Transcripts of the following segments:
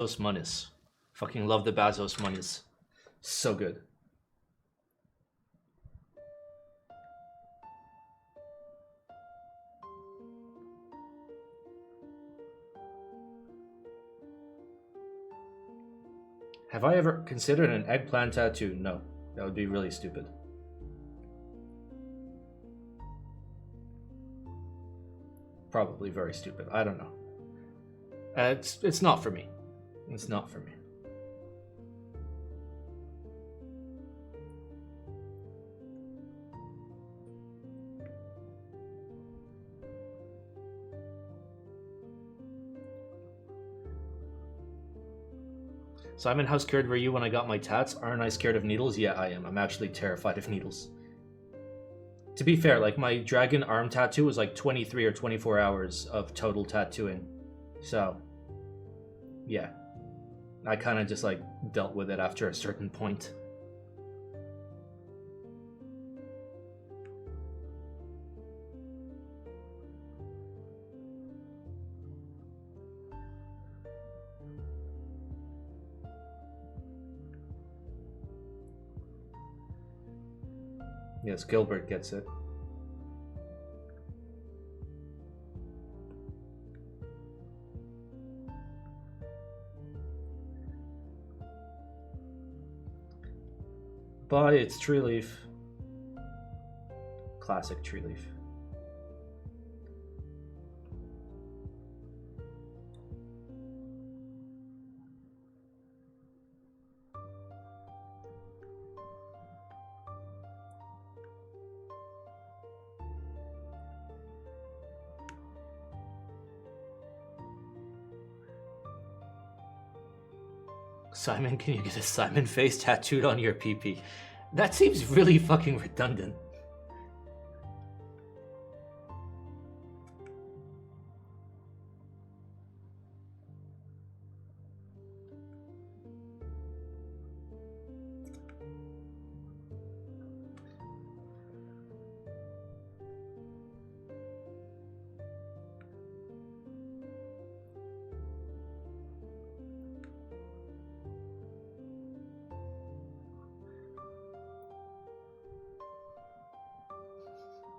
Those monies. Fucking love the Bazos monies. So good. Have I ever considered an eggplant tattoo? No. That would be really stupid. Probably very stupid. I don't know. It's not for me. It's not for me. Simon, how scared were you when I got my tats? Aren't I scared of needles? Yeah, I am. I'm actually terrified of needles. To be fair, like my dragon arm tattoo was like 23 or 24 hours of total tattooing. So, yeah. I kind of just like dealt with it after a certain point. Yes, Gilbert gets it. Bye, it's Tree Leaf. Classic Tree Leaf. Simon, can you get a Simon face tattooed on your PP? That seems really fucking redundant.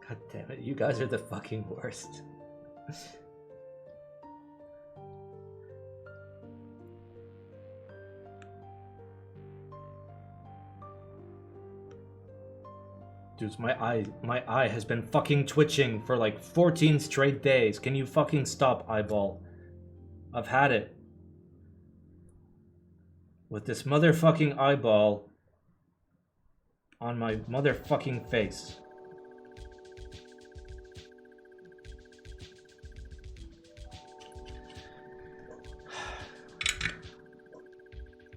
God damn it, you guys are the fucking worst. Dude, my eye has been fucking twitching for like 14 straight days. Can you fucking stop, eyeball? I've had it. With this motherfucking eyeball on my motherfucking face.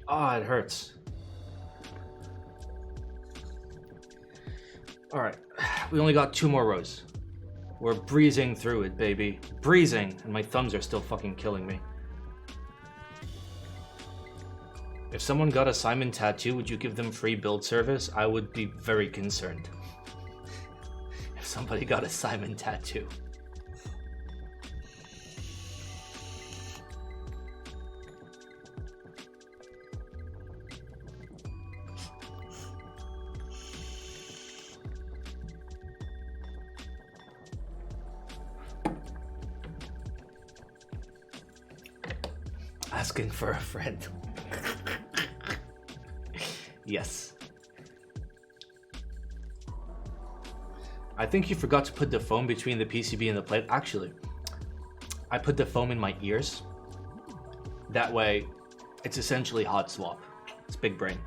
Ah, it hurts. Alright, we only got 2 more rows. We're breezing through it, baby. Breezing! And my thumbs are still fucking killing me. If someone got a Simon tattoo, would you give them free build service? I would be very concerned. If somebody got a Simon tattoo. Asking for a friend. Yes. I think you forgot to put the foam between the PCB and the plate. Actually, I put the foam in my ears. That way, it's essentially hot swap. It's big brain.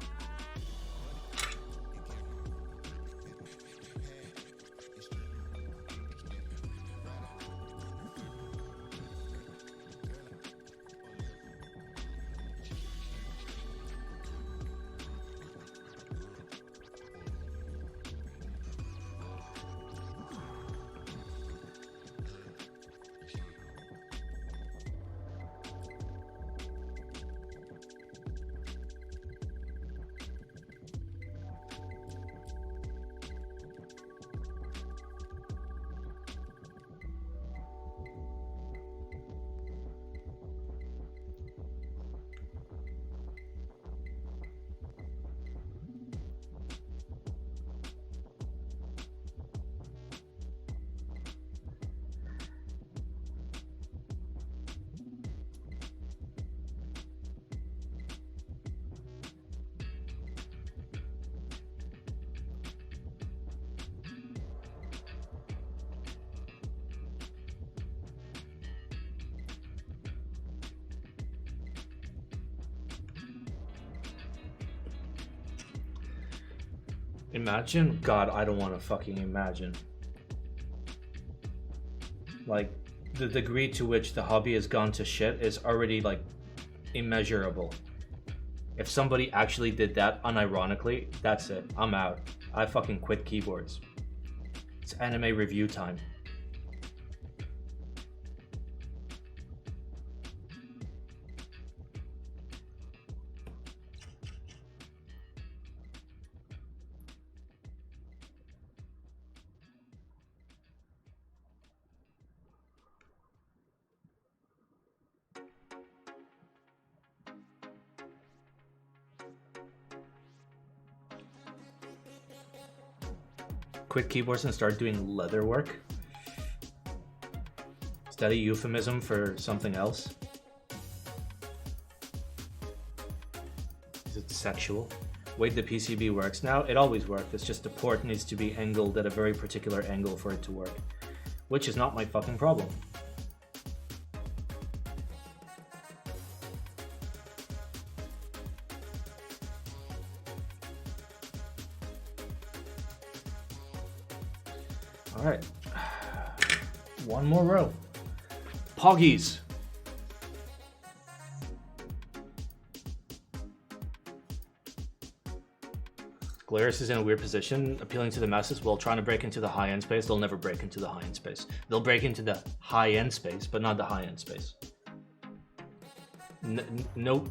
Imagine? God, I don't want to fucking imagine. Like, the degree to which the hobby has gone to shit is already, like, immeasurable. If somebody actually did that unironically, that's it. I'm out. I fucking quit keyboards. It's anime review time. Quit keyboards and start doing leather work? Is that a euphemism for something else? Is it sexual? Wait, the PCB works now? It always worked. It's just the port needs to be angled at a very particular angle for it to work. Which is not my fucking problem. Alright. One more row. Poggies. Glarus is in a weird position, appealing to the masses while trying to break into the high-end space. They'll never break into the high-end space. They'll break into the high-end space, but not the high-end space. No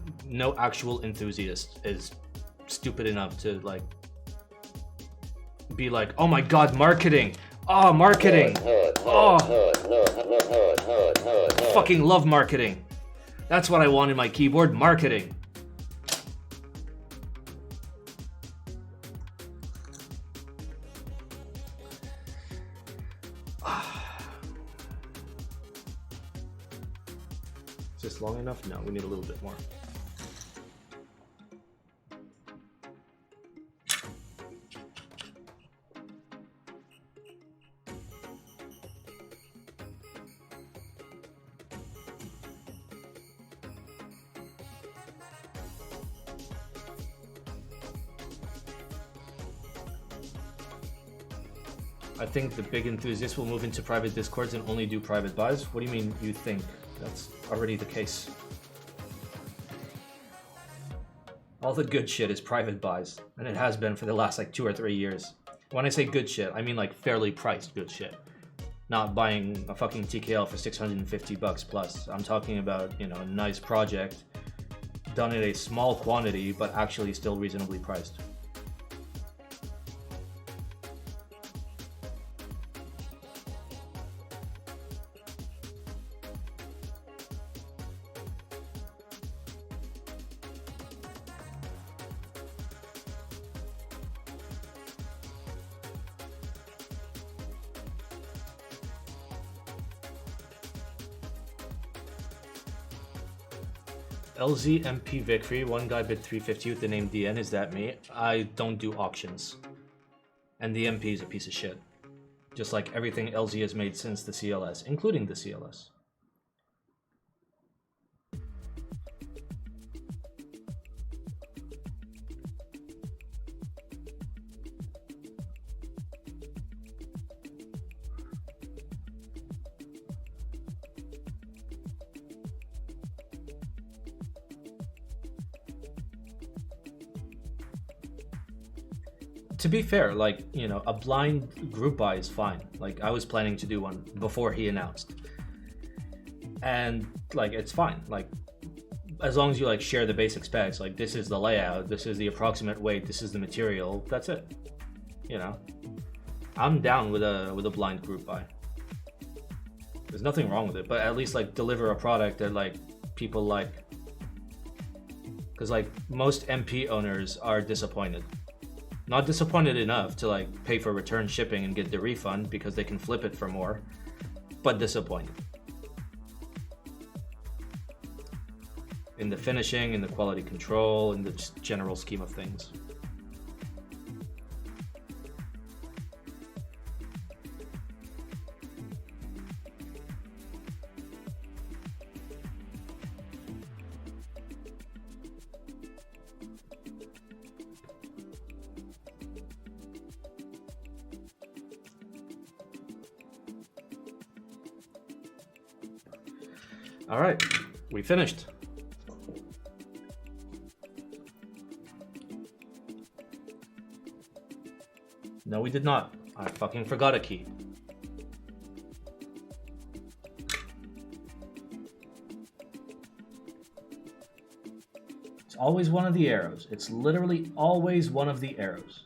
actual enthusiast is stupid enough to, like, be like, oh my god, marketing! Oh, marketing! Oh! Fucking love marketing! That's what I want in my keyboard, marketing! Is this long enough? No, we need a little bit more. I think the big enthusiasts will move into private discords and only do private buys. What do you mean you think? That's already the case. All the good shit is private buys, and it has been for the last like 2 or 3 years. When I say good shit, I mean like fairly priced good shit. Not buying a fucking TKL for 650 bucks plus. I'm talking about, you know, a nice project done in a small quantity, but actually still reasonably priced. LZ MP Victory, one guy bid 350 with the name DN, is that me? I don't do auctions. And the MP is a piece of shit. Just like everything LZ has made since the CLS, including the CLS. To be fair, like, you know, a blind group buy is fine. Like, I was planning to do one before he announced. And, like, it's fine. Like, as long as you, like, share the basic specs, like, this is the layout, this is the approximate weight, this is the material, that's it. You know? I'm down with a blind group buy. There's nothing wrong with it, but at least, like, deliver a product that, like, people like. Because, like, most MP owners are disappointed. Not disappointed enough to like pay for return shipping and get the refund because they can flip it for more, but disappointed. In the finishing, in the quality control, in the general scheme of things. All right, we finished. No, we did not. I fucking forgot a key. It's always one of the arrows. It's literally always one of the arrows.